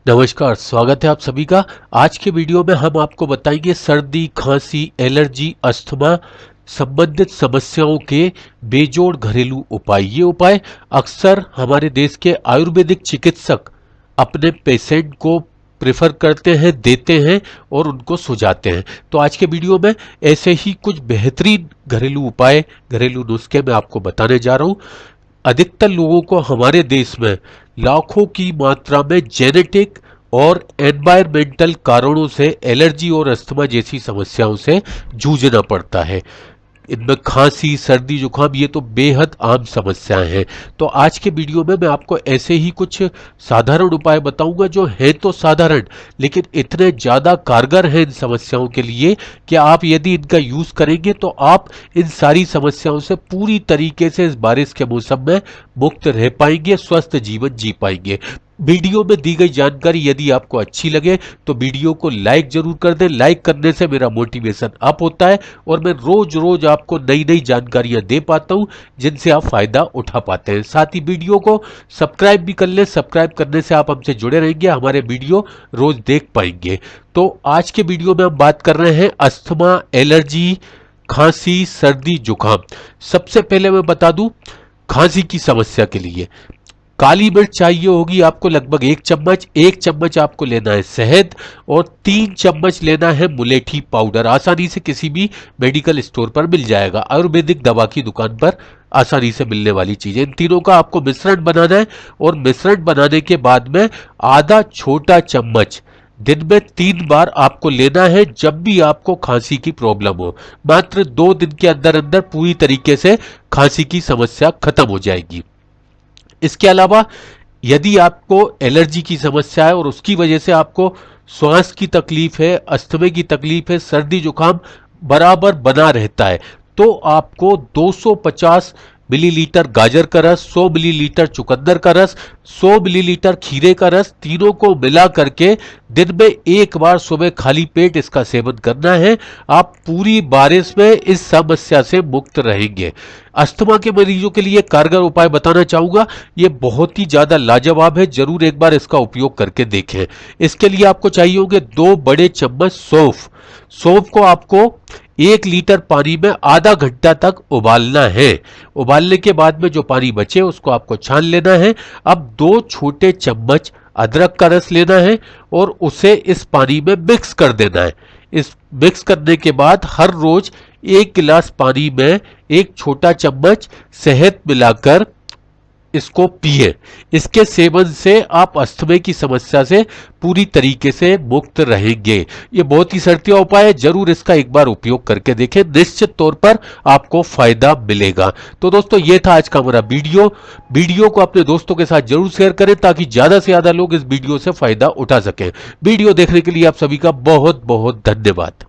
नमस्कार, स्वागत है आप सभी का। आज के वीडियो में हम आपको बताएंगे सर्दी, खांसी, एलर्जी, अस्थमा संबंधित समस्याओं के बेजोड़ घरेलू उपाय। ये उपाय अक्सर हमारे देश के आयुर्वेदिक चिकित्सक अपने पेशेंट को प्रेफर करते हैं, देते हैं और उनको सुझाते हैं। तो आज के वीडियो में ऐसे ही कुछ बेहतरीन घरेलू उपाय, घरेलू नुस्खे मैं आपको बताने जा रहा हूँ। अधिकतर लोगों को हमारे देश में लाखों की मात्रा में जेनेटिक और एनवायरमेंटल कारणों से एलर्जी और अस्थमा जैसी समस्याओं से जूझना पड़ता है। इनमें खांसी, सर्दी, जुकाम ये तो बेहद आम समस्याएं हैं। तो आज के वीडियो में मैं आपको ऐसे ही कुछ साधारण उपाय बताऊंगा जो हैं तो साधारण, लेकिन इतने ज़्यादा कारगर हैं इन समस्याओं के लिए कि आप यदि इनका यूज़ करेंगे तो आप इन सारी समस्याओं से पूरी तरीके से इस बारिश के मौसम में मुक्त रह पाएंगे, स्वस्थ जीवन जी पाएंगे। वीडियो में दी गई जानकारी यदि आपको अच्छी लगे तो वीडियो को लाइक जरूर कर दें। लाइक करने से मेरा मोटिवेशन अप होता है और मैं रोज रोज आपको नई नई जानकारियां दे पाता हूं जिनसे आप फायदा उठा पाते हैं। साथ ही वीडियो को सब्सक्राइब भी कर लें। सब्सक्राइब करने से आप हमसे जुड़े रहेंगे, हमारे वीडियो रोज देख पाएंगे। तो आज के वीडियो में हम बात कर रहे हैं अस्थमा, एलर्जी, खांसी, सर्दी, जुकाम। सबसे पहले मैं बता दूं, खांसी की समस्या के लिए काली मिर्च चाहिए होगी आपको लगभग 1 चम्मच। 1 चम्मच आपको लेना है शहद और 3 चम्मच लेना है मुलेठी पाउडर। आसानी से किसी भी मेडिकल स्टोर पर मिल जाएगा, आयुर्वेदिक दवा की दुकान पर आसानी से मिलने वाली चीज है। इन तीनों का आपको मिश्रण बनाना है और मिश्रण बनाने के बाद में आधा छोटा चम्मच दिन में 3 बार आपको लेना है जब भी आपको खांसी की प्रॉब्लम हो। मात्र 2 दिन के अंदर अंदर पूरी तरीके से खांसी की समस्या खत्म हो जाएगी। इसके अलावा यदि आपको एलर्जी की समस्या है और उसकी वजह से आपको श्वास की तकलीफ है, अस्थमा की तकलीफ है, सर्दी जुकाम बराबर बना रहता है, तो आपको 250 मिलीलीटर गाजर का रस, 100 मिलीलीटर चुकंदर का रस, 100 मिलीलीटर खीरे का रस, तीनों को मिला करके दिन में 1 बार सुबह खाली पेट इसका सेवन करना है। आप पूरी बारिश में इस समस्या से मुक्त रहेंगे। अस्थमा के मरीजों के लिए कारगर उपाय बताना चाहूंगा, ये बहुत ही ज्यादा लाजवाब है, जरूर एक बार इसका उपयोग करके देखें। इसके लिए आपको चाहिए होंगे 2 बड़े चम्मच सौंफ। सौंफ को आपको 1 लीटर पानी में आधा घंटा तक उबालना है। उबालने के बाद में जो पानी बचे उसको आपको छान लेना है। अब 2 छोटे चम्मच अदरक का रस लेना है और उसे इस पानी में मिक्स कर देना है। इस मिक्स करने के बाद हर रोज 1 गिलास पानी में 1 छोटा चम्मच शहद मिलाकर इसको पिए। इसके सेवन से आप अस्थमा की समस्या से पूरी तरीके से मुक्त रहेंगे। ये बहुत ही सस्ता उपाय है, जरूर इसका एक बार उपयोग करके देखें, निश्चित तौर पर आपको फायदा मिलेगा। तो दोस्तों, ये था आज का हमारा वीडियो को अपने दोस्तों के साथ जरूर शेयर करें ताकि ज्यादा से ज्यादा लोग इस वीडियो से फायदा उठा सकें। वीडियो देखने के लिए आप सभी का बहुत बहुत धन्यवाद।